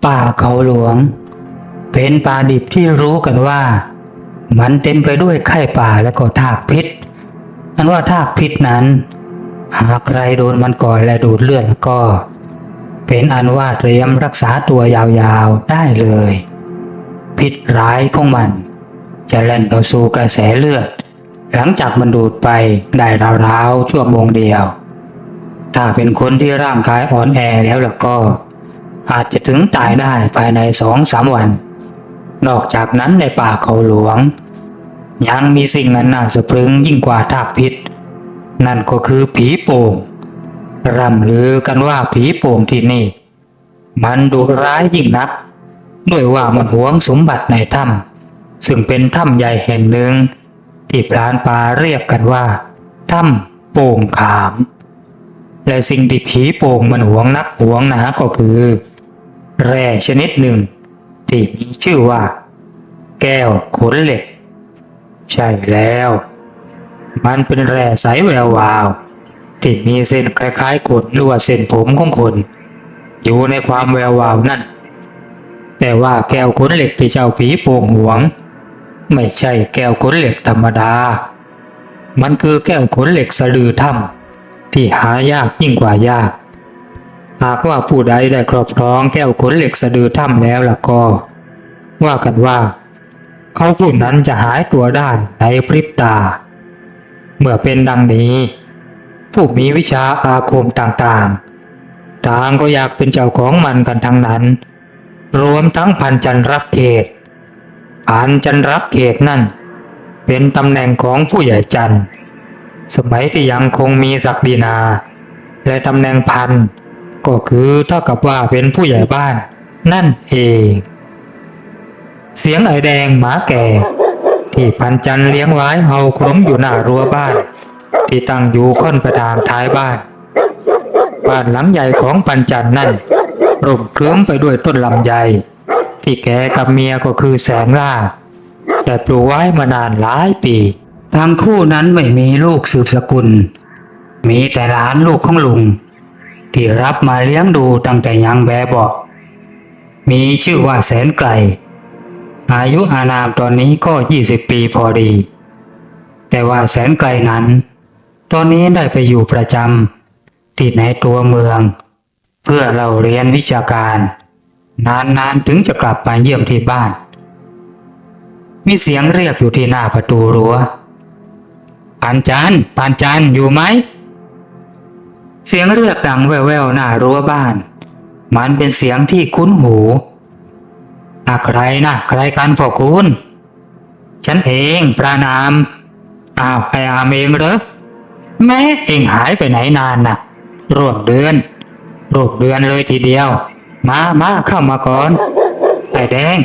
ป่าเขาหลวงเป็นป่าดิบที่รู้กันว่ามันเต็มไปด้วยไข้ป่าและก็ทากพิษอันว่าทากพิษนั้นหากใครโดนมันก่อนและดูดเลือดก็เป็นอันว่าเตรียมรักษาตัวยาวๆได้เลยพิษร้ายของมันจะเล่นเข้าสู่กระแสเลือดหลังจากมันดูดไปได้ราวๆชั่วโมงเดียวถ้าเป็นคนที่ร่างกายอ่อนแอแล้วล่ะก็อาจจะถึงตายได้ภายใน2-3 วันนอกจากนั้นในป่าเขาหลวงยังมีสิ่งอันน่าสะพรึงยิ่งกว่าทากพิษนั่นก็คือผีโป่งร่ำลือกันว่าผีโป่งที่นี่มันดุร้ายยิ่งนักด้วยว่ามันหวงสมบัติในถ้ำซึ่งเป็นถ้ำใหญ่แห่งหนึ่งที่พรานป่าเรียกกันว่าถ้ำโป่งขามและสิ่งที่ผีโป่งมันหวงนักหวงหนาก็คือแร่ชนิดหนึ่งที่มีชื่อว่าแก้วขนเหล็กใช่แล้วมันเป็นแร่ใสแวววาวที่มีเส้นคล้ายๆขนหรือว่าเส้นผมของคนอยู่ในความแวววาวนั่นแต่ว่าแก้วขนเหล็กที่เจ้าผีโป่งหวงไม่ใช่แก้วขนเหล็กธรรมดามันคือแก้วขนเหล็กสะดือถ้ำที่หายากยิ่งกว่ายากหากว่าผู้ใดได้ครอบครองแก้วขนเหล็กสะดือถ้ำแล้วล่ะก็ว่ากันว่าเขาผู้นั้นจะหายตัวได้ในพริบตาเมื่อเป็นดังนี้ผู้มีวิชาอาคมต่างๆต่างก็อยากเป็นเจ้าของมันกันทั้งนั้นรวมทั้งพันจันรับเขตพันจันรับเขตนั่นเป็นตำแหน่งของผู้ใหญ่จันทร์สมัยที่ยังคงมีศักดินาและตำแหน่งพันก็คือเท่ากับว่าเป็นผู้ใหญ่บ้านนั่นเองเสียงไอแดงหมาแก่ที่พันจันเลี้ยงไว้เห่าคล้มอยู่หน้ารั้วบ้านที่ตั้งอยู่ค่อนไปทางท้ายบ้านหลังใหญ่ของพันจันนั่นร่มครึ้มไปด้วยต้นลำไยที่แกกับเมียก็คือแสงล่าแต่ปลูกไว้มานานหลายปีทั้งคู่นั้นไม่มีลูกสืบสกุลมีแต่หลานลูกของลุงที่รับมาเลี้ยงดูตั้งแต่ยังแบเบาะมีชื่อว่าแสนไกลอายุอานามตอนนี้ก็20 ปีพอดีแต่ว่าแสนไกลนั้นตอนนี้ได้ไปอยู่ประจำที่ในตัวเมืองเพื่อเราเรียนวิชาการนานๆถึงจะกลับมาเยี่ยมที่บ้านมีเสียงเรียกอยู่ที่หน้าประตูรั้วปานจันอยู่ไหมเสียงเรียกดังแว่วๆหน้ารั้วบ้านมันเป็นเสียงที่คุ้นหูใครนะใครกันพ่อคุณฉันเองพระนามไออามเองเหรอแม่เองหายไปไหนนานน่ะร่วมเดือนเลยทีเดียวมาเข้ามาก่อนไอแดง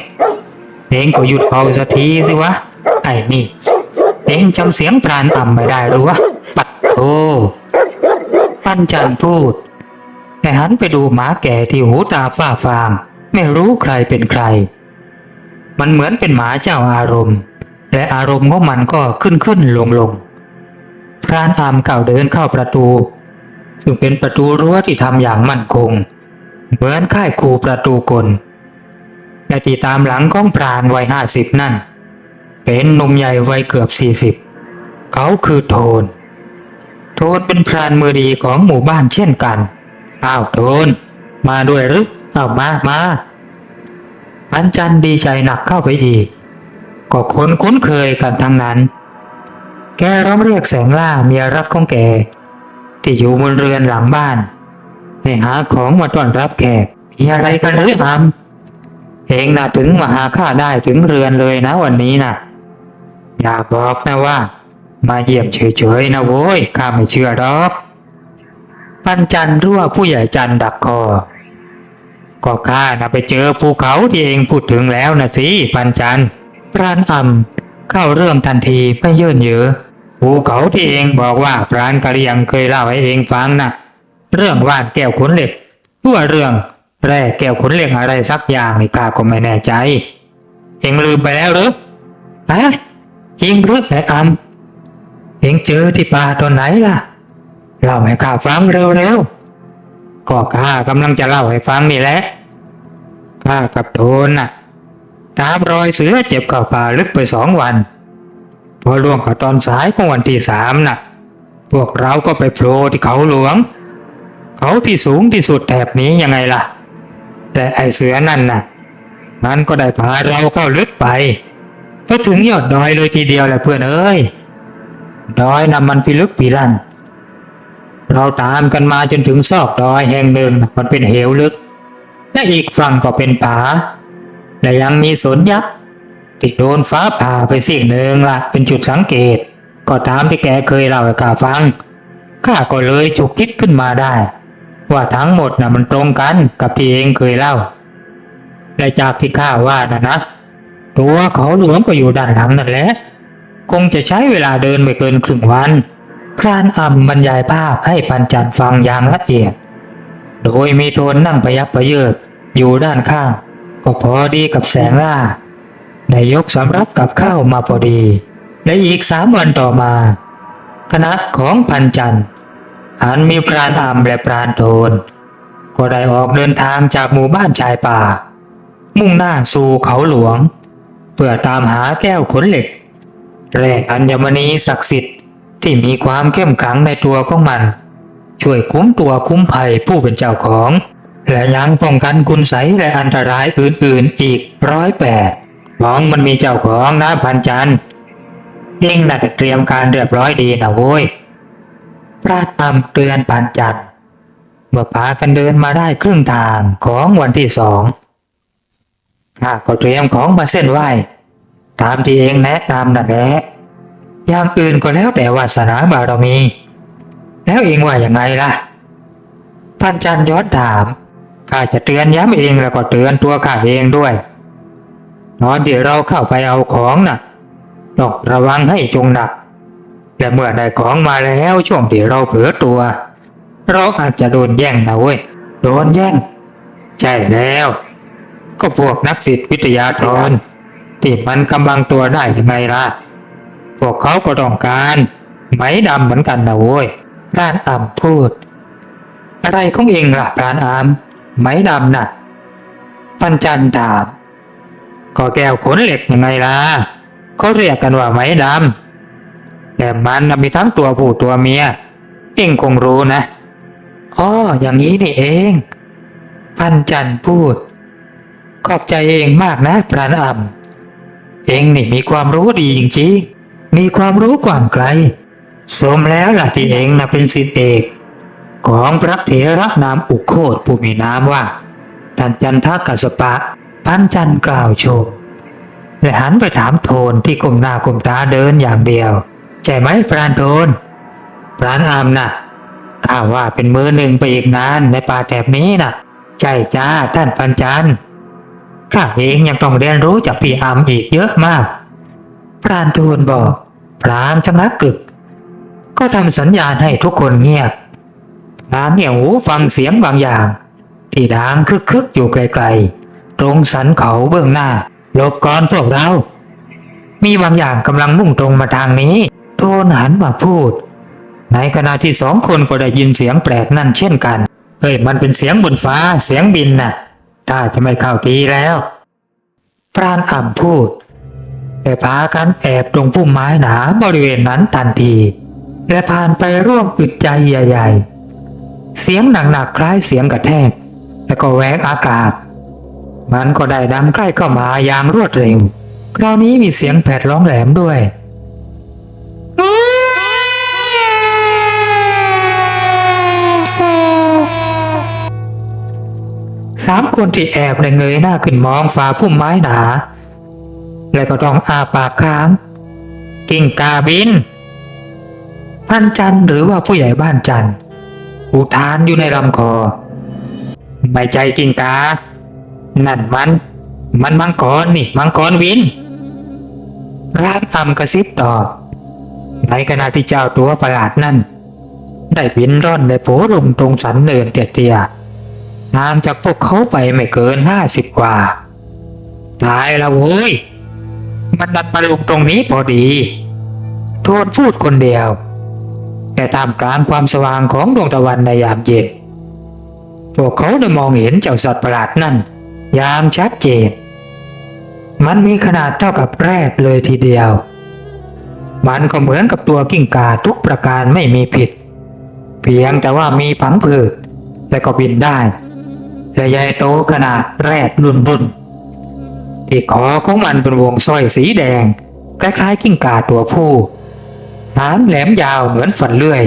เองก็หยุดเอาสักทีสิวะไอ้นี่เองจำเสียงพรานอ่ำไม่ได้หรือวะปัดโธปันจันพูดแต่หันไปดูหมาแก่ที่หูตาฝ้าฟางไม่รู้ใครเป็นใครมันเหมือนเป็นหมาเจ้าอารมณ์และอารมณ์ของมันก็ขึ้นลงพรานอ่ำก้าวเดินเข้าประตูซึ่งเป็นประตูรั้วที่ทำอย่างมั่นคงเหมือนค่ายคูประตูกลและที่ตามหลังของพรานวัย50นั่นเป็นหนุ่มใหญ่วัยเกือบ40เขาคือโทนเป็นพรานมือดีของหมู่บ้านเช่นกันโทนมาด้วยหรือมาพันจันดีใจหนักเข้าไปอีกก็คนคุ้นเคยกันทั้งนั้นแกร้องเรียกแสงล่าเมียรักของแกที่อยู่บนเรือนหลังบ้านให้หาของมาต้อนรับแขกมีอะไรกันหรือเองน่ะถึงมาหาข้าได้ถึงเรือนเลยนะวันนี้น่ะอย่าบอกนะว่ามาเยี่ยมเฉยๆนะโว้ยข้าไม่เชื่อหรอกพันจันรู้ว่าผู้ใหญ่จันดักคอก็ข้าน่ะไปเจอภูเขาที่เองพูดถึงแล้วนะสิพันจันพรานอ่ำเข้าเรื่องทันทีไม่เยินเยอะภูเขาที่เองบอกว่าพรานกะเหรี่ยงเคยเล่าให้เองฟังนะเรื่องว่านแก้วขนเหล็กเรื่องแร่แก้วขนเหล็กอะไรสักอย่างนี่ข้าก็ไม่แน่ใจเองลืมไปแล้วหรือจริงหรือไอ้อ่ำเองเจอที่ป่าตอนไหนล่ะเล่าให้ข้าฟังเร็วๆก็ข้ากำลังจะเล่าให้ฟังนี่แหละ ข้ากับโทนน่ะตามรอยเสือเจ็บเข้าป่าลึกไป2 วันพอล่วงกับตอนสายของวันที่3น่ะพวกเราก็ไปโผล่ที่เขาหลวงเขาที่สูงที่สุดแถบนี้ยังไงล่ะแต่ไอเสือนั่นน่ะมันก็ได้พาเราเข้าลึกไปถึงยอดดอยเลยทีเดียวแหละเพื่อนเอ้ยดอยน่ะมันพิลึกพิลั่นเราตามกันมาจนถึงซอกดอยแห่งหนึ่งมันเป็นเหวลึกและอีกฝั่งก็เป็นผาและยังมีสนยักษ์ที่โดนฟ้าผ่าไปสิ่งหนึ่งล่ะเป็นจุดสังเกตก็ตามที่แกเคยเล่าให้ข้าฟังข้าก็เลยฉุกคิดขึ้นมาได้ว่าทั้งหมดน่ะมันตรงกันกับที่เองเคยเล่าและจากที่ข้าว่านะตัวเขาหลวงก็อยู่ด้านหลังนั่นแหละคงจะใช้เวลาเดินไม่เกินครึ่งวันพรานอ่ำบรรยายภาพให้ปัญจันฟังอย่างละเอียดโดยมีโทนนั่งพยักพะเยิดอยู่ด้านข้างก็พอดีกับแสงล่าได้ยกสำรับกับข้าวมาพอดีและอีก3 วันต่อมาคณะของพันจันอันมีพรานอ่ำและพรานโทนก็ได้ออกเดินทางจากหมู่บ้านชายป่ามุ่งหน้าสู่เขาหลวงเพื่อตามหาแก้วขนเหล็กแร่อัญมณีศักดิ์สิทธิ์ที่มีความเข้มขลังในตัวของมันช่วยคุ้มตัวคุ้มภัยผู้เป็นเจ้าของและยังป้องกันคุณไสยและอันตรายอื่นๆอีก108ของมันมีเจ้าของนะพันจันเองน่ะเตรียมการเรียบร้อยดีนะโว้ยพระธรรมเตือนพันจันเมื่อพากันเดินมาได้ครึ่งทางของวันที่2ข้าก็เตรียมของมาเส้นไหว้ตามที่เองแนะนำนั่นแหละอย่างอื่นก็แล้วแต่วาสนาบารมีแล้วเองว่าอย่างไงล่ะพันจันย้อนถามข้าจะเตือนย้ำเองแล้วก็เตือนตัวข้าเองด้วยตอนที่เราเข้าไปเอาของน่ะต้องระวังให้จงหนักและเมื่อได้ของมาแล้วช่วงที่เราเผลอตัวเราอาจจะโดนแย่งนะเว้ยโดนแย่งใช่แล้วก็พวกนักศิษย์วิทยาธรที่มันกำลังตัวได้ยังไงล่ะพวกเขาก็ต้องการไหมดำเหมือนกันนะโว้ยพรานอ่ำพูดอะไรของเองล่ะพรานอ่ำไหมดำน่ะปัญจันถามก็แก้วขนเหล็กยังไงล่ะเขาเรียกกันว่าไหมดำแต่มันมีทั้งตัวผู้ตัวเมียเองคงรู้นะอ๋ออย่างนี้นี่เองปัญจันพูดขอบใจเองมากนะพรานอ่ำเองนี่มีความรู้ดีจริงๆมีความรู้กว้างไกลสมแล้วล่ะที่เองน่ะเป็นศิษย์เอกของพระเถระนามอุโคตผู้มีนามว่าท่านจันทกัสสปะพันจันกล่าวชมและหันไปถามโทนที่ก้มหน้าก้มตาเดินอย่างเดียวใช่ไหมพรานโทนพรานอามน่ะข้าว่าเป็นมือหนึ่งไปอีกนานในป่าแถบนี้น่ะใช่จ้าท่านพันจันข้าเองยังต้องเรียนรู้จากพี่อามอีกเยอะมากพรานโทนบอกพรางชะงักกึกก็ทำสัญญาณให้ทุกคนเงียบพรางเงี่ยหูฟังเสียงบางอย่างที่ดังคึกๆอยู่ไกลๆตรงสันเขาเบื้องหน้าหลบก่อนพวกเรามีบางอย่างกำลังมุ่งตรงมาทางนี้โทนหันมาพูดในขณะที่2 คนก็ได้ยินเสียงแปลกนั่นเช่นกันเฮ้ยมันเป็นเสียงบนฟ้าเสียงบินน่ะถ้าจะไม่เข้าทีแล้วพรานอ่ำพูดแต่พากันแอบตรงพุ่มไม้หนาบริเวณนั้นทันทีและผ่านไปร่วมอึดใจใหญ่ๆเสียงหนักๆคล้ายเสียงกระแทกและก็แหวกอากาศมันก็ได้ดังใกล้เข้ามาอย่างรวดเร็วคราวนี้มีเสียงแผดร้องแหลมด้วย3 คนที่แอบได้เงยหน้าขึ้นมองฝ่าพุ่มไม้หนาและก็ต้องอ้าปากค้างกิ้งกาบินพันจันหรือว่าผู้ใหญ่บ้านจันอุทานอยู่ในลำคอไม่ใจกิ้งกานั่นมันมังกรนี่มังกรวินร่างอ่ำกระซิบตอบในขณะที่เจ้าตัวประหลาดนั่นได้บินร่อนในโผลงตรงสันเนินเตี้ยๆห่างจากพวกเขาไปไม่เกิน50 กว่าตายแล้วเว้ยมันดันมาลงตรงนี้พอดีโทนพูดคนเดียวแต่ตามกลางความสว่างของดวงตะวันในยามเย็นพวกเขาได้มองเห็นเจ้าสัตว์ประหลาดนั่น อย่างชัดเจนมันมีขนาดเท่ากับแรดเลยทีเดียวมันก็เหมือนกับตัวกิ้งก่าทุกประการไม่มีผิดเพียงแต่ว่ามีผังผืดและก็บินได้และใหญ่โตขนาดแรดรุ่นที่คอของมันเป็นวงสร้อยสีแดงคล้ายๆกิ้งก่าตัวผู้หางแหลมยาวเหมือนฝันเลื่อย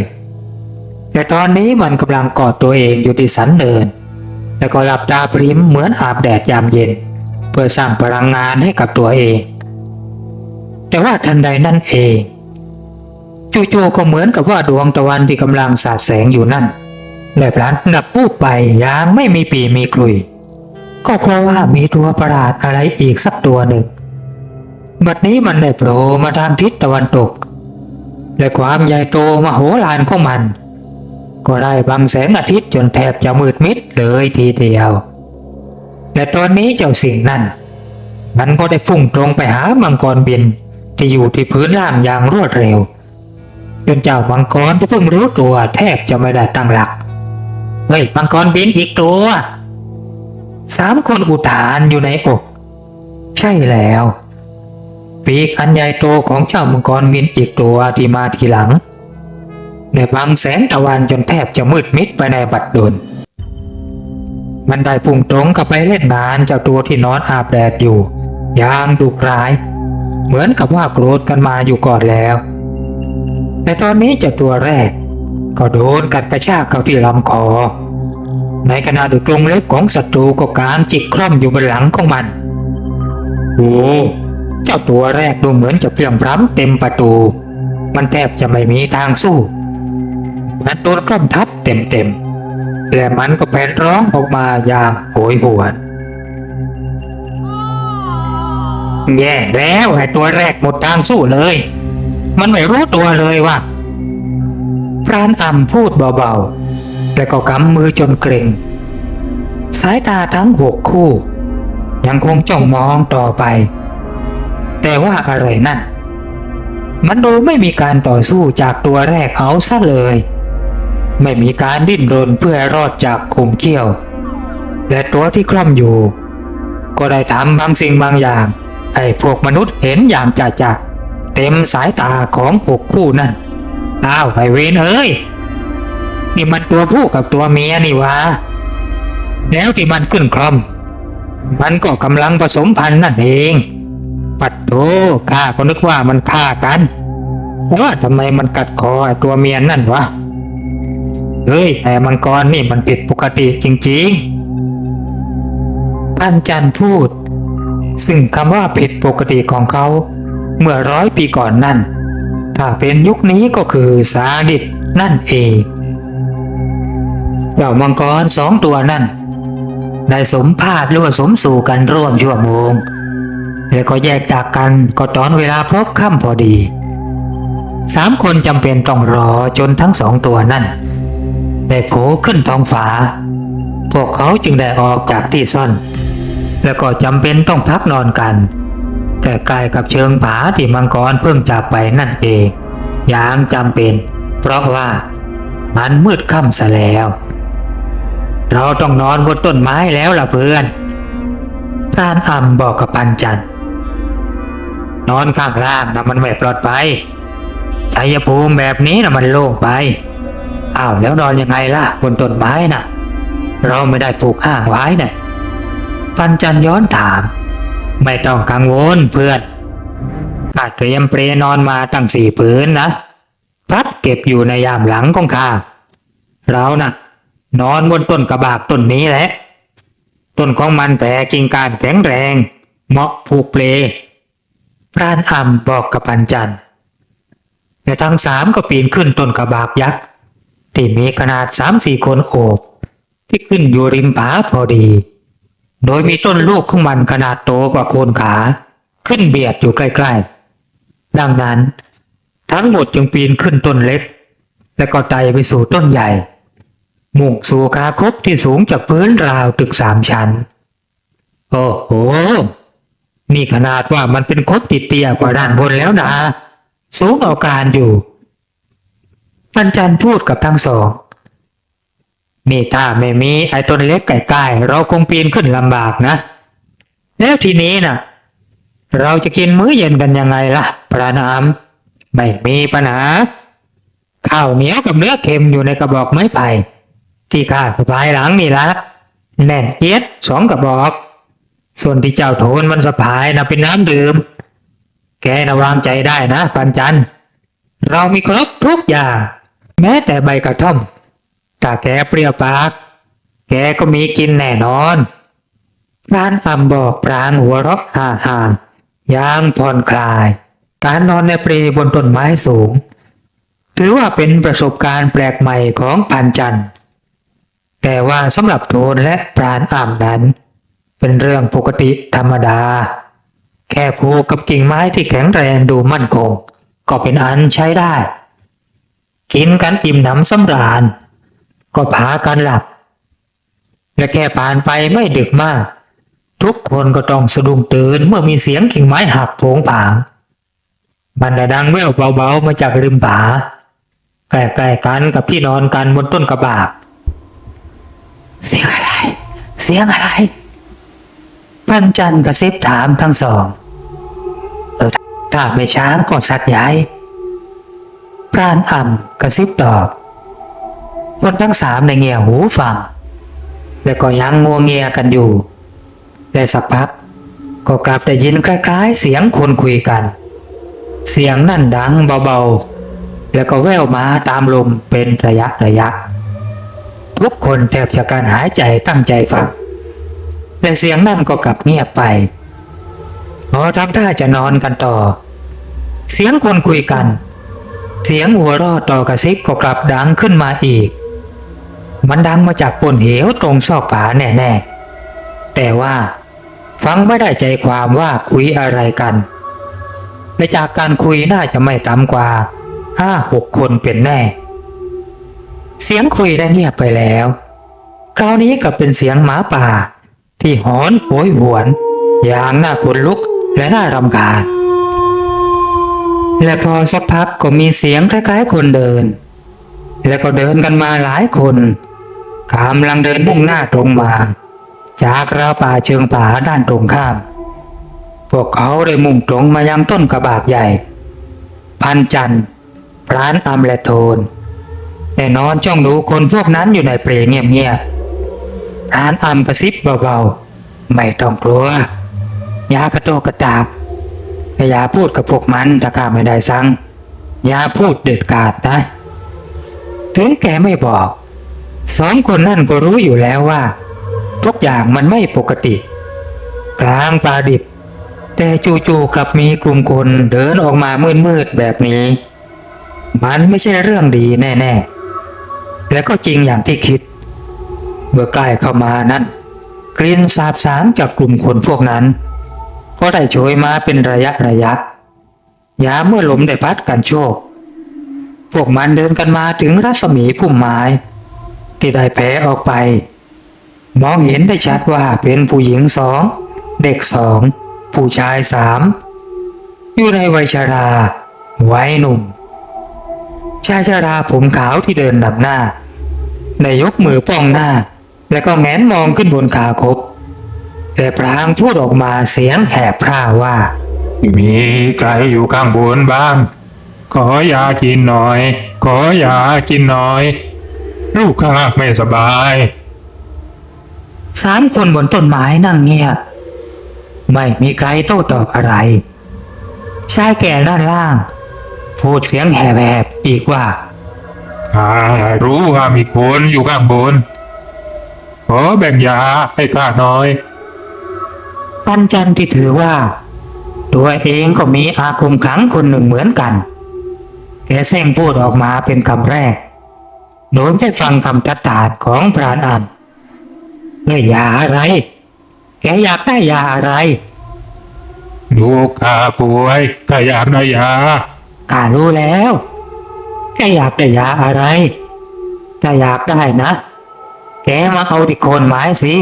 แต่ตอนนี้มันกำลังกอดตัวเองอยู่ที่สันเนินแล้วก็หลับตาพริมเหมือนอาบแดดยามเย็นเพื่อสร้างพลังงานให้กับตัวเองแต่ว่าทันใดนั่นเองจู่ๆก็เหมือนกับว่าดวงตะวันที่กำลังสาดแสงอยู่นั่นได้พลันดับวูบไปอย่างไม่มีปีมีกลุยก็เพราะว่ามีตัวประหลาดอะไรอีกสักตัวหนึ่งบัดนี้มันได้โผล่มาทางทิศตะวันตกและความใหญ่โตมโหฬารของมันก็ได้บังแสงอาทิตย์จนแทบจะมืดมิดเลยทีเดียวและตอนนี้เจ้าสิ่งนั้นมันก็ได้พุ่งตรงไปหามังกรบินที่อยู่ที่พื้นล่างอย่างรวดเร็วจนเจ้ามังกรที่เพิ่งรู้ตัวแทบจะไม่ได้ตั้งหลักเฮ้ยมังกรบินอีกตัว3 คนอุทานอยู่ในอกใช่แล้วปีกอันใหญ่โตของเจ้ามังกรบินอีกตัวที่มาทีหลังได้บังแสงตะวันจนแทบจะมืดมิดไปในบัดดลมันได้พุ่งตรงกับไปเล่นงานเจ้าตัวที่นอนอาบแดดอยู่อย่างดุร้ายเหมือนกับว่าโกรธกันมาอยู่ก่อนแล้วแต่ตอนนี้เจ้าตัวแรกก็โดนกัดกระชากเข้าที่ลำคอในขณะที่กรงเล็บของศัตรูก็กางจิกคร่อมอยู่บนหลังของมันโอ้เจ้าตัวแรกดูเหมือนจะเพลียงพล้ำเต็มประตูมันแทบจะไม่มีทางสู้มันโดนคร่อมทับเต็มและมันก็แผ่นร้องออกมาอย่างโหยหวนแย่แล้วไอ้ตัวแรกหมดทางสู้เลยมันไม่รู้ตัวเลยว่าพรานอ่ำพูดเบาๆและก็กำมือจนเกร็งสายตาทั้ง6 คู่ยังคงจ้องมองต่อไปแต่ว่าอะไรนั่นมันดูไม่มีการต่อสู้จากตัวแรกเอาซะเลยไม่มีการดิ้นรนเพื่อรอดจากขุมเขี้ยวและตัวที่คล่อมอยู่ก็ได้ทำบางสิ่งบางอย่างให้พวกมนุษย์เห็นอย่างจะเต็มสายตาของ6 คู่นั่นอ้าวไอ้เวนเอ้ยนี่มันตัวผู้กับตัวเมียนี่วะแล้วที่มันขึ้นคล่อมมันก็กำลังผสมพันธุ์นั่นเองปัดโธข้าก็นึกว่ามันฆ่ากันว่าทำไมมันกัดคอไอ้ตัวเมียนั่นวะเฮ้ยแต่มังกรนี่มันผิดปกติจริงๆพันจันพูดซึ่งคำว่าผิดปกติของเขาเมื่อ100 ปีก่อนนั่นถ้าเป็นยุคนี้ก็คือซาดิสนั่นเองเจ้ามังกร2 ตัวนั่นได้สมพาทหรือว่าสมสู่กันร่วมชั่วโมงแล้วก็แยกจากกันก็ตอนเวลาพบค่ำพอดี3 คนจำเป็นต้องรอจนทั้ง2 ตัวนั่นได้โผล่ขึ้นท้องฟ้าพวกเขาจึงได้ออกจากที่ซ่อนแล้วก็จำเป็นต้องพักนอนกันใกล้ๆกับเชิงผาที่มังกรเพิ่งจากไปนั่นเองอย่างจำเป็นเพราะว่ามันมืดค่ำซะแล้วเราต้องนอนบนต้นไม้แล้วล่ะเพื่อนพรานอ่ำบอกกับพันจันนอนข้างล่างนะมันไม่ปลอดภัยชัยภูมิแบบนี้นะมันโล่งไปอ้าวแล้วนอนยังไงล่ะบนต้นไม้น่ะเราไม่ได้ปลูกห้างไว้น่ะพันจันย้อนถามไม่ต้องกังวลเพื่อนข้าเตรียมเปลนอนมาตั้ง4 ผืนนะพัดเก็บอยู่ในยามหลังของข้าเราน่ะนอนบนต้นกระบากต้นนี้แหละต้นของมันแผ่กิ่งก้านแข็งแรงเหมาะผูกเปลพรานอ่ำบอกกับพันจันแต่ทั้ง3ก็ปีนขึ้นต้นกระบากยักษ์ที่มีขนาด3-4 คนโอบที่ขึ้นอยู่ริมผาพอดีโดยมีต้นลูกของมันขนาดโตกว่าโคนขาขึ้นเบียดอยู่ใกล้ๆดังนั้นทั้งหมดจึงปีนขึ้นต้นเล็กและก็ไต่ไปสู่ต้นใหญ่มุ่งสู่คาคบที่สูงจากพื้นราวตึก3 ชั้นโอ้โหนี่ขนาดว่ามันเป็นคบติดเตี้ยกว่าด้านบนแล้วนะสูงเอาการอยู่พันจันพูดกับทั้ง2นี่ถ้าไม่มีไอ้ต้นเล็กใกล้ๆเราคงปีนขึ้นลำบากนะ แล้วทีนี้น่ะเราจะกินมื้อเย็นกันยังไงล่ะพระนามไม่มีปัญหาข้าวเหนียวกับเนื้อเค็มอยู่ในกระบอกไม้ไผ่ที่ข้าสะพายหลังนี่ละแน่นเอียด2 กระบอกส่วนที่เจ้าโทนมันสะพายน่ะเป็นน้ำดื่มแกน่ะวางใจได้นะปันจันเรามีครบทุกอย่างแม้แต่ใบกระท่อมถ้าแกเปรี้ยวปากแกก็มีกินแน่นอนพรานอ่ำบอกพรางหัวเราะฮ่าอย่างผ่อนคลายการนอนในเปลบนต้นไม้สูงถือว่าเป็นประสบการณ์แปลกใหม่ของพันจันแต่ว่าสำหรับโทนและพรานอ่ำนั้นเป็นเรื่องปกติธรรมดาแค่ผูกกับกิ่งไม้ที่แข็งแรงดูมั่นคงก็เป็นอันใช้ได้กินกันอิ่มหนำสำราญก็พากันหลับและแค่ผ่านไปไม่ดึกมากทุกคนก็ต้องสะดุ้งตื่นเมื่อมีเสียงกิ่งไม้หักโผงผางมันได้ดังแว่วเบาๆมาจากริมผาใกล้ๆกันกับที่นอนกันบนต้นกระบากเสียงอะไรเสียงอะไรพันจันกระซิบถามทั้งสองถ้าไม่ช้างก็สัตว์ใหญ่พรานอ่ำกระซิบตอบคนทั้ง3ในเงี่ยหูฟังและก็ยังงัวเงียกันอยู่และสักพักก็กลับได้ยินคล้ายๆเสียงคนคุยกันเสียงนั่นดังเบาๆแล้วก็แว่วมาตามลมเป็นระยะทุกคนแทบจะการหายใจตั้งใจฟังและเสียงนั่นก็กลับเงียบไปพอทำท่าจะนอนกันต่อเสียงคนคุยกันเสียงหัวเราะต่อกระซิบก็กลับดังขึ้นมาอีกมันดังมาจากก้นเหวตรงซอกผาแน่ๆแต่ว่าฟังไม่ได้ใจความว่าคุยอะไรกันและจากการคุยน่าจะไม่ต่ำกว่า5-6 คนเป็นแน่เสียงคุยได้เงียบไปแล้วคราวนี้ก็เป็นเสียงหมาป่าที่หอนโหยหวนอย่างน่าขนลุกและน่ารำคาญและพอสักพักก็มีเสียงคล้ายๆคนเดินแล้วก็เดินกันมาหลายคนกำลังเดินมุ่งหน้าตรงมาจากราวป่าเชิงผาด้านตรงข้ามพวกเขาได้มุ่งตรงมายังต้นกระบากใหญ่พันจันพรานอ่ำและโทนแต่นอนจ้องดูคนพวกนั้นอยู่ในเปลเงียบๆพรานอ่ำกระซิบเบาๆไม่ต้องกลัวอย่ากระโตกกระตากอย่าพูดกับพวกมันถ้าข้าไม่ได้สั่งอย่าพูดเด็ดขาดนะถึงแกไม่บอก2 คนนั่นก็รู้อยู่แล้วว่าทุกอย่างมันไม่ปกติกลางป่าดิบแต่จู่ๆกลับมีกลุ่มคนเดินออกมามืดๆแบบนี้มันไม่ใช่เรื่องดีแน่ๆและก็จริงอย่างที่คิดเมื่อใกล้เข้ามานั้นกลิ่นสาบสางจากกลุ่มคนพวกนั้นก็ได้โชยมาเป็นระยะยามเมื่อลมได้พัดกันโชกพวกมันเดินกันมาถึงรัศมีพุ่มไม้ที่ได้แผ่ออกไปมองเห็นได้ชัดว่าเป็นผู้หญิง2เด็ก2ผู้ชาย3อยู่ในวัยชราวัยหนุ่มชายชราผมขาวที่เดินนำหน้าได้ยกมือป้องหน้าแล้วก็แงนมองขึ้นบนขาคบแต่พลางพูดออกมาเสียงแหบพร่าว่ามีใครอยู่ข้างบนบ้างขอยากินหน่อยขอยากินหน่อยลูกข้าไม่สบาย3 คนบนต้นไม้นั่งเงียบไม่มีใครโต้ตอบอะไรชายแก่ด้านล่างพูดเสียงแหบๆอีกว่าข้ารู้ว่ามีคนอยู่ข้างบนขอแบ่งยาให้ข้าหน่อยปันจันที่ถือว่าตัวเองก็มีอาคมขลังคนหนึ่งเหมือนกันแกเส้งพูดออกมาเป็นคำแรกโดยได้ฟังคำตัดตาดของพรานอ่ำเรื่องยาอะไรแกอยากได้ยาอะไรลูกข้าป่วยข้าอยากได้ยาข้ารู้แล้วแกอยากได้ยาอะไรถ้าอยากได้นะแกมาเอาที่โคนไม้สิ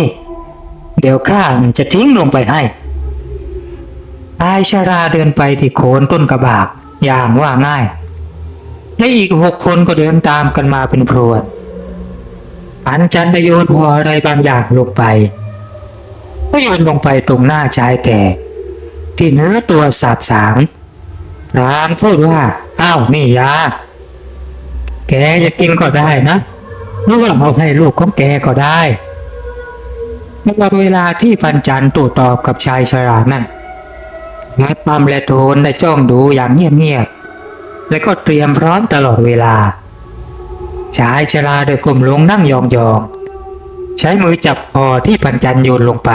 เดี๋ยวข้าจะทิ้งลงไปให้ชายชราเดินไปที่โคนต้นกระบากอย่างว่าง่ายและอีก6 คนก็เดินตามกันมาเป็นพรวนอันจันได้โยนหัวอะไรบางอย่างลงไป ก็โยนลงไปตรงหน้าชายแก่ที่เนื้อตัวสาบสางพรางพูดว่าอ้าวนี่ยาแกจะกินก็ได้นะหรือว่าเอาให้ลูกของแกก็ได้ในเวลาที่พันจันทร์โต้ตอบกับชายชรานั่นพระปั๊มและโทนได้จ้องดูอย่างเงียบๆและก็เตรียมพร้อมตลอดเวลาชายชราได้ก้มลงนั่งยองๆใช้มือจับคอที่พันจันทร์โยนลงไป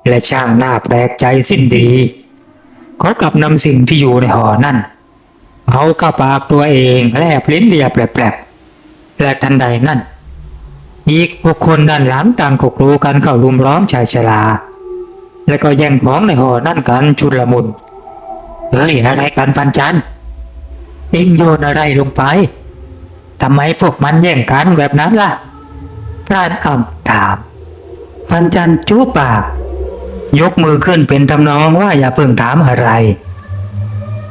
และช่างหน้าแปลกใจสิ้นดีเขากลับนำสิ่งที่อยู่ในห่อนั่นเอาเข้าปากตัวเองแลบลิ้นเลียแปลกๆและทันใดนั่นอีกบุคคลด้านหลังต่างกกรูกันเข้ารุมล้อมชายชราและก็แย่งของในห่อนั่นกันชุลมุนเฮ้ยอะไรกันพันจันทร์เอ็งโยนอะไรลงไปทำไมพวกมันแย่งกันแบบนั้นล่ะพรานอ่ำถามพันจันทร์จู้ปากยกมือขึ้นเป็นทำนองว่าอย่าเพิ่งถามอะไร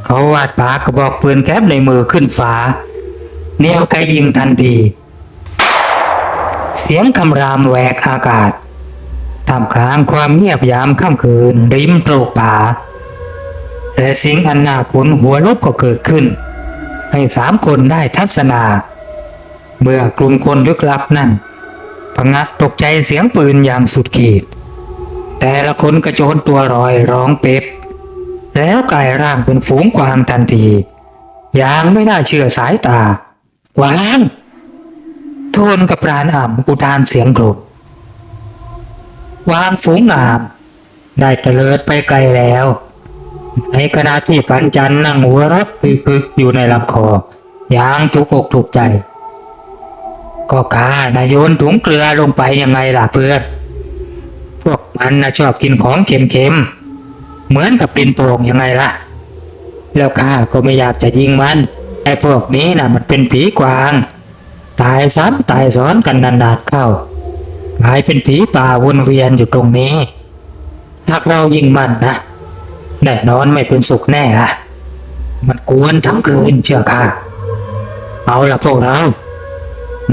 เขาวาดปากกระบอกปืนแก๊ปในมือขึ้นฟ้าเนียวไกยิงทันทีเสียงคำรามแหวกอากาศท่ามกลางความเงียบยามค่ำคืนริมโตรกป่าและสิ่งอันน่าขนหัวลุกก็เกิดขึ้นให้สามคนได้ทัศนาเมื่อกลุ่มคนลึกลับนั่นผงะตกใจเสียงปืนอย่างสุดขีดแต่ละคนกระโจนตัวรอยร้องเป๊บแล้วกลายร่างเป็นฝูงกวางทันทีอย่างไม่น่าเชื่อสายตากวางโทนกับปราณอ่ำอุทานเสียงโกรธกวางฝูงงามได้เตลิดไปไกลแล้วในขณะที่ปันจันนั่งหัวเราะพึกๆอยู่ในลำคออย่างถูกอกถูกใจก็กานายโยนถุงเกลือลงไปยังไงล่ะเพื่อนพวกมันน่ะชอบกินของเค็มๆเหมือนกับดินโป่งยังไงล่ะแล้วข้าก็ไม่อยากจะยิงมันไอ้พวกนี้น่ะมันเป็นผีกวางตายซ้ำตายซ้อนกันนานๆเข้ากลายเป็นผีป่าวนเวียนอยู่ตรงนี้หากเรายิงมันนะแน่นอนไม่เป็นสุขแน่ล่ะมันกวนทั้งคืนเชื่อข้าเอาล่ะพวกเรา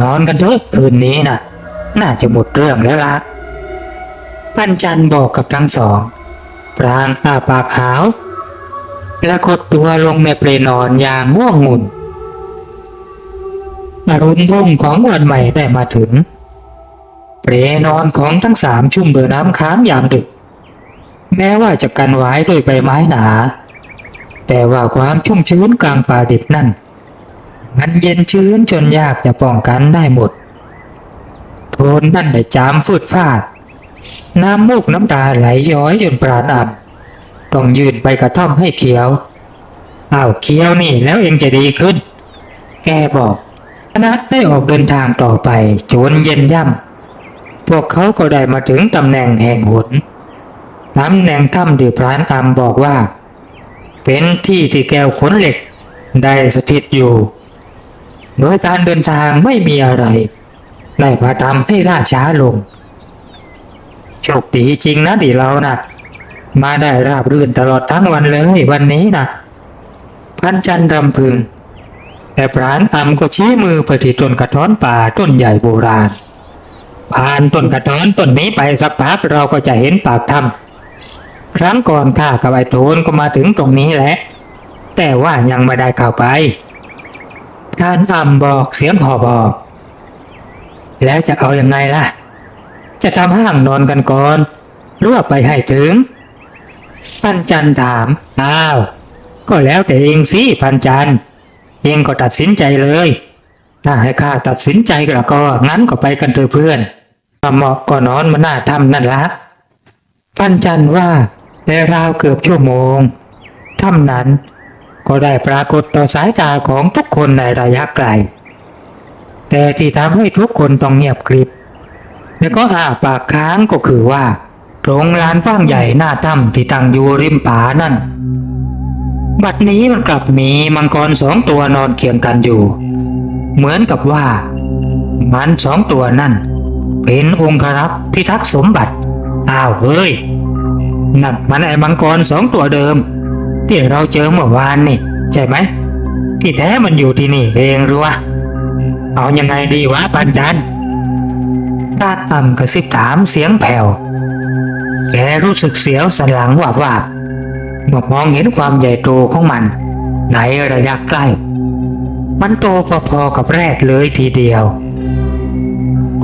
นอนกันเถอะคืนนี้นะน่าจะหมดเรื่องแล้วล่ะพันจันทร์บอกกับทั้งสองพรางอ้าปากหาวและกดตัวลงในเปลนอนอย่างง่วงงุนอรุณรุ่งของวันใหม่ได้มาถึงเปลนอนของทั้งสามชุ่มด้วยน้ำค้างอย่างดึกแม้ว่าจะกันไว้ด้วยใบไม้หนาแต่ว่าความชุ่มชื้นกลางป่าดิบนั่นมันเย็นชื้นจนยากจะป้องกันได้หมดโทนนั่นได้จามฟืดฟาดน้ำมูกน้ำตาไหลย้อยจนปราณอับต้องยืนไปกระท่อมให้เขียวอ้าวเขียวนี่แล้วเองจะดีขึ้นแกบอกคณะได้ออกเดินทางต่อไปจนเย็นย่ำพวกเขาก็ได้มาถึงตำแหน่งแห่งหนตำแหน่งถ้ำที่พรานอัมบอกว่าเป็นที่ที่แก้วขนเหล็กได้สถิตอยู่โดยการเดินทางไม่มีอะไรได้มาทำให้ล่าช้าลงโชคดีจริงนะที่เรานะมาได้ราบรื่นตลอดทั้งวันเลยวันนี้นะพันจันทร์รำพึงแต่พรานอัมก็ชี้มือไปที่ต้นกระท้อนป่าต้นใหญ่โบราณผ่านต้นกระท้อนต้นนี้ไปสักพักเราก็จะเห็นปากถ้ำครั้งก่อนข้ากับไอ้โทนก็มาถึงตรงนี้แหละแต่ว่ายังไม่ได้เข้าไปพรานอัมบอกเสียงหอบแล้วจะเอายังไงล่ะจะทำห้างนอนกันก่อนหรือว่าไปให้ถึงพันจันทร์ถามอ้าวก็แล้วแต่เองสิพันจันทร์เองก็ตัดสินใจเลยถ้าให้ข้าตัดสินใจก็งั้นก็ไปกันเถอะเพื่อนเหมาะก็นอนมาหน้าถ้ำนั่นละพันจันทร์ว่าในราวเกือบชั่วโมงถ้ำนั้นก็ได้ปรากฏต่อสายตาของทุกคนในระยะไกลแต่ที่ทำให้ทุกคนต้องเงียบกริบแล้วก็อ้าปากค้างก็คือว่าตรงลานกว้างใหญ่หน้าถ้ำที่ตั้งอยู่ริมผานั่นบัดนี้มันกลับมีมังกรสองตัวนอนเคียงกันอยู่เหมือนกับว่ามันสองตัวนั่นเป็นองครักษ์พิทักษ์สมบัติอ้าวเฮ้ยนั่นมันไอ้มังกรสองตัวเดิมที่เราเจอเมื่อวานนี่ใช่ไหมที่แท้มันอยู่ที่นี่เองหรือวะเอายังไงดีวะปัญจันพรานอ่ำกระซิบถามเสียงแผ่ว แกรู้สึกเสียวสันหลังว่าเมื่อมองเห็นความใหญ่โตของมันในระยะใกล้ มันโตพอๆกับแรดเลยทีเดียว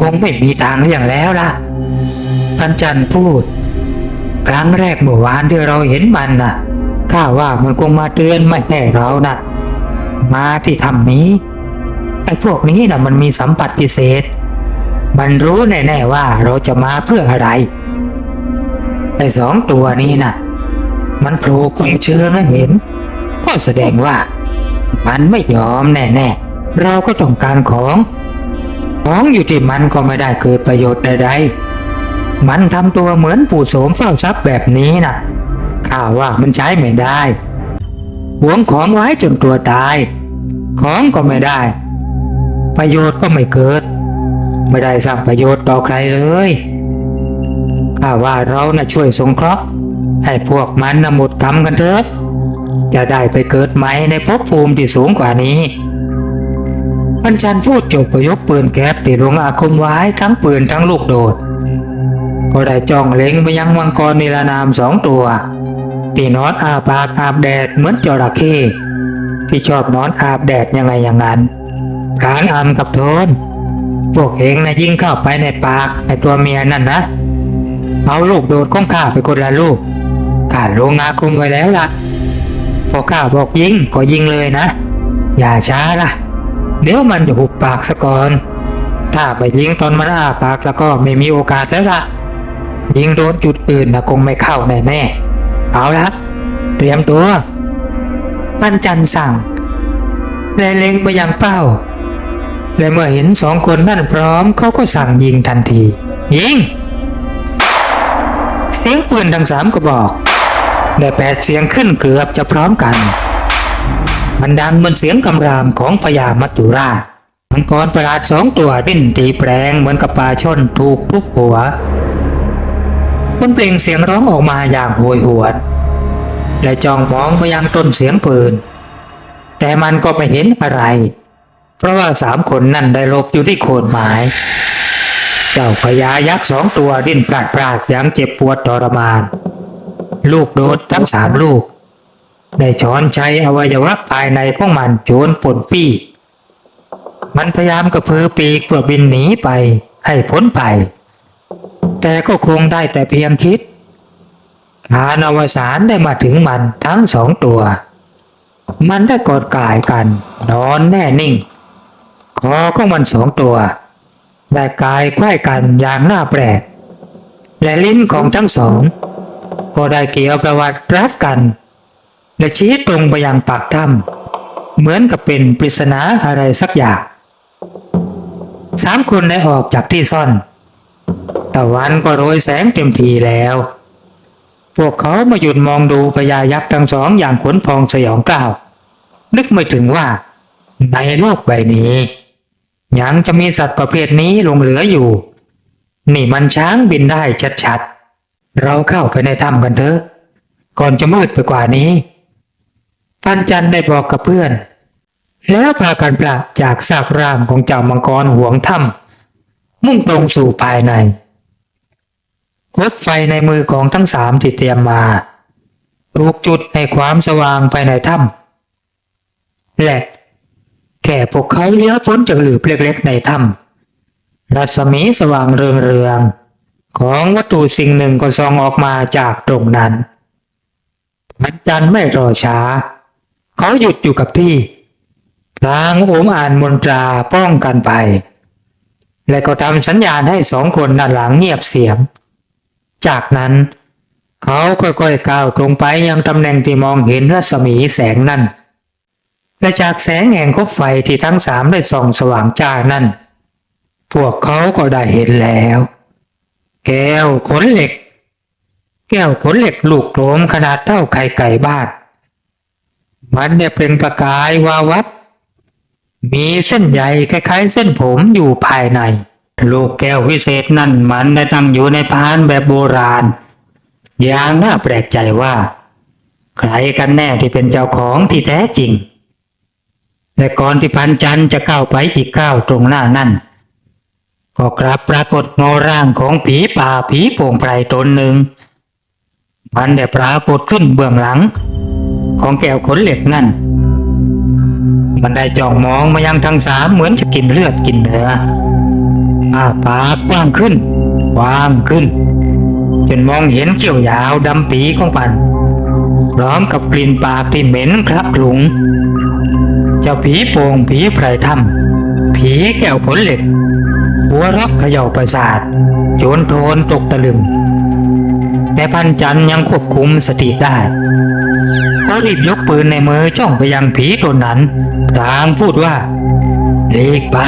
คงไม่มีทางเลี่ยงแล้วล่ะพันจันทร์พูดครั้งแรกเมื่อวานที่เราเห็นมันน่ะข้าว่ามันคงมาเตือนไม่ให้เราน่ะมาที่ถ้ำนี้ไอ้พวกนี้น่ะมันมีสัมผัสพิเศษมันรู้แน่ๆว่าเราจะมาเพื่ออะไรไอ้สองตัวนี้น่ะมันโผล่กลเชิงให้เห็นก็แสดงว่ามันไม่ยอมแน่ๆเราก็ต้องการของอยู่ที่มันก็ไม่ได้เกิดประโยชน์ใดๆมันทำตัวเหมือนปู่โสมเฝ้าทรัพย์แบบนี้น่ะข้าว่ามันใช้ไม่ได้หวงของไว้จนตัวตายของก็ไม่ได้ประโยชน์ก็ไม่เกิดไม่ได้สร้างประโยชน์ต่อใครเลยข้าว่าเราน่ะช่วยสงเคราะห์ให้พวกมันน่ะหมดกรรมกันเถอะจะได้ไปเกิดใหม่ในภพภูมิที่สูงกว่านี้พันจันทร์พูดจบก็ยกปืนแก๊ปที่ลงอาคมไว้ทั้งปืนทั้งลูกโดดก็ได้จ้องเล็งไปยังมังกรนิรนามสองตัวที่นอนอาปากอาบแดดเหมือนจระเข้ที่ชอบนอนอาบแดดยังไงอย่างนั้นพรานอำกับโทนพวกเองนะยิงเข้าไปในปากไอตัวเมียนั่นนะเอาลูกโดดของข้าไปคนละลูกข้าลงอาคมไว้แล้วล่ะพอข้าบอกยิงก็ยิงเลยนะอย่าช้าล่ะเดี๋ยวมันจะหุบปากซะก่อนถ้าไปยิงตอนมันอ้าปากแล้วก็ไม่มีโอกาสแล้วล่ะยิงโดนจุดอื่นนะคงไม่เข้าแน่ๆเอาละเตรียมตัวปันจันสั่งและเล็งไปยังเป้าและเมื่อเห็นสองคนนั่นพร้อมเขาก็สั่งยิงทันทียิงเสียงปืนดังสามกระบอกได้แปดเสียงขึ้นเกือบจะพร้อมกันมันดังเหมือนเสียงคำรามของพญามัจจุราชมังกรประหลาดสองตัวดิ้นตีแปลงเหมือนกับปลาช่อนถูกทุบหัวมันเปล่งเสียงร้องออกมาอย่างโหยหวนและจ้องมองไปยังต้นเสียงปืนแต่มันก็ไม่เห็นอะไรเพราะว่าสามคนนั่นได้หลบอยู่ที่โคนไม้เจ้าพญายักษ์สองตัวดิ้นพลาดอย่างเจ็บปวดทรมานลูกโดดทั้งสามลูกได้ช้อนชัยอวัยวะภายในของมันโจรป่นปี้มันพยายามกระพือปีกเพื่อบินหนีไปให้พ้นไปแต่ก็คงได้แต่เพียงคิดการอวสานได้มาถึงมันทั้งสองตัวมันได้กอดกายกันนอนแน่นิ่งคอของมันสองตัวได้กายไขว้กันอย่างน่าแปลกและลิ้นของทั้งสองก็ได้เกี่ยวประวัติรักกันและชี้ตรงไปยังปากถ้ำเหมือนกับเป็นปริศนาอะไรสักอย่างสามคนได้ออกจากที่ซ่อนตะวันก็โรยแสงเต็มทีแล้วพวกเขามาหยุดมองดูพญายักษ์ทั้งสองอย่างขนพองสยองกล้าวนึกไม่ถึงว่าในโลกใบนี้ยังจะมีสัตว์ประเภทนี้หลงเหลืออยู่นี่มันช้างบินได้ชัดๆเราเข้าไปในถ้ำกันเถอะก่อนจะมืดไปกว่านี้พันจันทร์ได้บอกกับเพื่อนแล้วพากันปราบจากซากร่างของเจ้ามังกรห่วงถ้ำมุ่งตรงสู่ภายในรถไฟในมือของทั้งสามที่เตรียมมาถูกจุดให้ความสว่างภายในถ้ำและแค่พวกเขาเลี้ยวพ้นจากหลืบเล็กๆในถ้ำรัศมีสว่างเรืองๆของวัตถุสิ่งหนึ่งก็ส่องออกมาจากตรงนั้นพันจันทร์ไม่รอช้าเขาหยุดอยู่กับที่พลางโอมอ่านมนตราป้องกันไปและก็ทำสัญญาณให้สองคนด้านหลังเงียบเสียงจากนั้นเขาค่อยๆก้าวตรงไปยังตำแหน่งที่มองเห็นรัศมีแสงนั่นและจากแสงแห่งคบไฟที่ทั้งสามได้ส่องสว่างจ้านั่นพวกเขาก็ได้เห็นแล้วแก้วขนเหล็กลูกโลมขนาดเท่าไข่ไก่บ้านมันได้เป็นประกายวาวับมีเส้นใยคล้ายๆเส้นผมอยู่ภายในลูกแก้ววิเศษนั่นมันได้ตั้งอยู่ในพานแบบโบราณอย่างน่าแปลกใจว่าใครกันแน่ที่เป็นเจ้าของที่แท้จริงและก่อนที่พันจันทร์จะก้าวไปอีกก้าวตรงหน้านั่น ก็กลับปรากฏเงาร่างของผีป่าผีโป่งไพรตนหนึ่งมันได้ปรากฏขึ้นเบื้องหลังของแก้วขนเหล็กนั่นมันได้จ้องมองมายังทั้งสามเหมือนจะกินเลือดกินเนื้อปากกว้างขึ้นจนมองเห็นเขี้ยวยาวดำปีของมันพร้อมกับกลิ่นปากที่เหม็นคลักคลุ้งเจ้าผีโป่งผีไพรถ้ำผีแก้วขนเหล็กหัวเราะเขย่าประสาทโจนโทนตกตะลึงแต่พันจันทร์ยังควบคุมสติได้ก็รีบยกปืนในมือจ้องไปยังผีตนนั้นพลางพูดว่าหลีกไป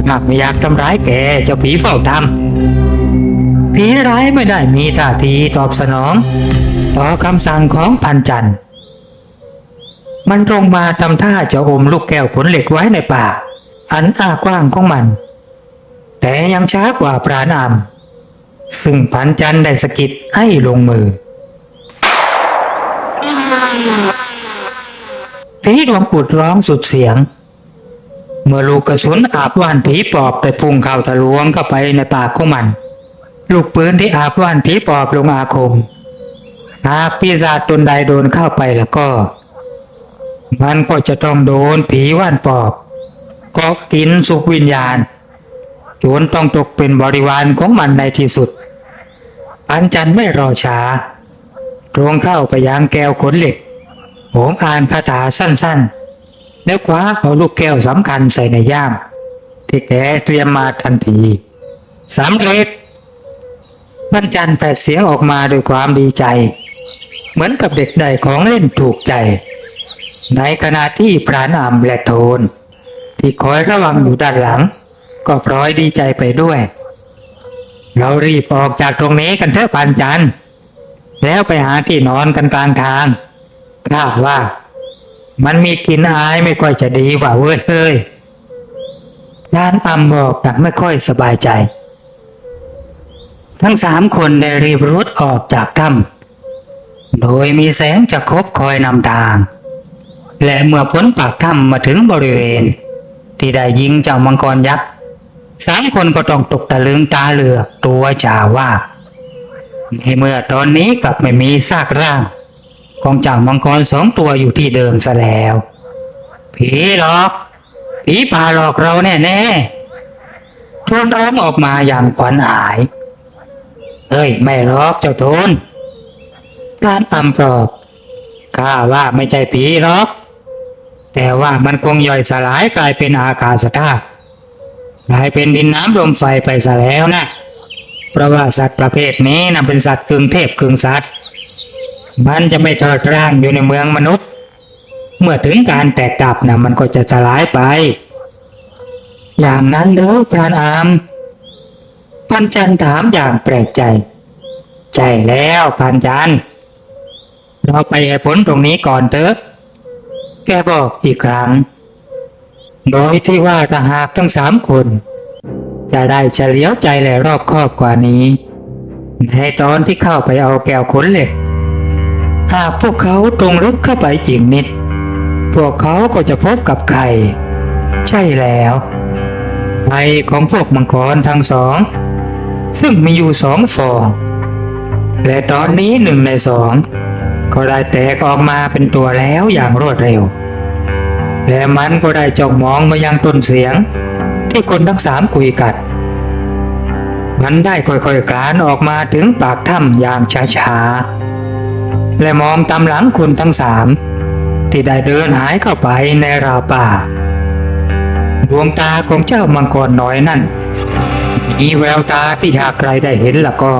หากไม่อยากทำร้ายแกเจ้าผีเฝ้าถ้ำผีร้ายไม่ได้มีท่าทีตอบสนองต่อคำสั่งของพันจันทร์มันตรงมาทำท่าจะอมลูกแก้วขนเหล็กไว้ในปากอันอ้ากว้างของมันแต่ยังช้ากว่าปราณอามซึ่งพันจันทร์ได้สะกิดให้ลงมือผีดวงกุดร้องสุดเสียงเมื่อลูกกระสุนอาบว่านผีปอบได้พุ่งเข้าทะลวงเข้าไปในปากของมันลูกปืนที่อาบว่านผีปอบลงอาคมหากปีศาจตนใดโดนเข้าไปแล้วก็มันก็จะต้องโดนผีว่านปอบก็กินสุขวิญญาณจนต้องตกเป็นบริวารของมันในที่สุดพันจันทร์ไม่รอช้าตรงเข้าไปยังแก้วขนเหล็กโหมอ่านคาถาสั้นๆแล้วคว้าเอาลูกแก้วสำคัญใส่ในย่ามที่แกเตรียมมาทันทีสำเร็จพันจันทร์แผดเสียงออกมาด้วยความดีใจเหมือนกับเด็กได้ของเล่นถูกใจในขณะที่ปราณอามและโทนที่คอยระวังอยู่ด้านหลังก็พลอยดีใจไปด้วยเรารีบออกจากตรงนี้กันเถอะพันจันทร์แล้วไปหาที่นอนกันกลางทางข้าว่ามันมีกลิ่นอายไม่ค่อยจะดีว่าเว้ยเฮ้ยปราณอามบอกอย่างไม่ค่อยสบายใจทั้งสามคนได้รีบรุดออกจากถ้ำโดยมีแสงจักรคอยนำทางและเมื่อพ้นปากถ้ำมาถึงบริเวณที่ได้ยิงเจ้ามังกรยักษ์สามคนก็ต้องตกตะลึงตาเหลือกตัวจ่าว่าในเมื่อตอนนี้กลับไม่มีซากร่างของเจ้ามังกรสองตัวอยู่ที่เดิมซะแล้วผีหลอกผีป่าหลอกเราแน่ๆโทนร้องออกมาอย่างขวัญหายเฮ้ยไม่หลอกเจ้าโทนพรานอำปลอบข้าว่าไม่ใช่ผีหรอกแต่ว่ามันคงย่อยสลายกลายเป็นอากาศธาตุกลายเป็นดินน้ำลมไฟไปซะแล้วนะเพราะว่าสัตว์ประเภทนี้นะเป็นสัตว์กึ่งเทพกึ่งสัตว์มันจะไม่ทอดร่างอยู่ในเมืองมนุษย์เมื่อถึงการแตกดับนะมันก็จะสลายไปอย่างนั้นหรือพรานอามพันจันทร์ถามอย่างแปลกใจใช่แล้วพันจันทร์เราไปให้พ้นตรงนี้ก่อนเถอะแกบอกอีกครั้งโดยที่ว่าถ้าหากทั้งสามคนจะได้เฉลียวใจและรอบคอบกว่านี้ในตอนที่เข้าไปเอาแก้วขนเหล็กหากพวกเขาตรงลึกเข้าไปอีกนิดพวกเขาก็จะพบกับไข่ใช่แล้วไข่ของพวกมังกรทั้งสองซึ่งมีอยู่2 ฟองและตอนนี้1 ใน 2ก็ได้แตกออกมาเป็นตัวแล้วอย่างรวดเร็วและมันก็ได้จ้องมองมายังต้นเสียงที่คนทั้ง3คุยกันมันได้ค่อยๆคลานออกมาถึงปากถ้ำอย่างช้าๆและมองตามหลังคนทั้ง3ที่ได้เดินหายเข้าไปในราวป่าดวงตาของเจ้ามังกรน้อยนั่นมีแววตาที่หากใครได้เห็นแล้วก็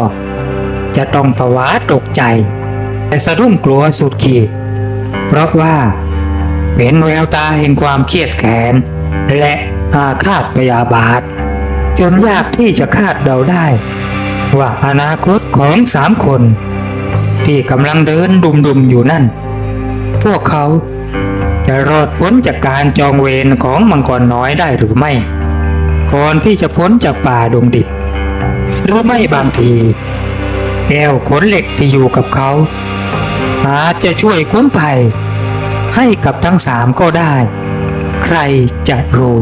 จะต้องผวาตกใจและสะดุ้งกลัวสุดขีดเพราะว่าเป็นแววตาแห่งความเครียดแค้นและอาฆาตพยาบาทจนยากที่จะคาดเดาได้ว่าอนาคตของ3 คนที่กำลังเดินดุมๆอยู่นั่นพวกเขาจะรอดพ้นจากการจองเวรของมังกรน้อยได้หรือไม่ก่อนที่จะพ้นจากป่าดงดิบหรือไม่บางทีแก้วขนเหล็กที่อยู่กับเขาอาจจะช่วยค้นไฟให้กับทั้ง3ก็ได้ใครจะรู้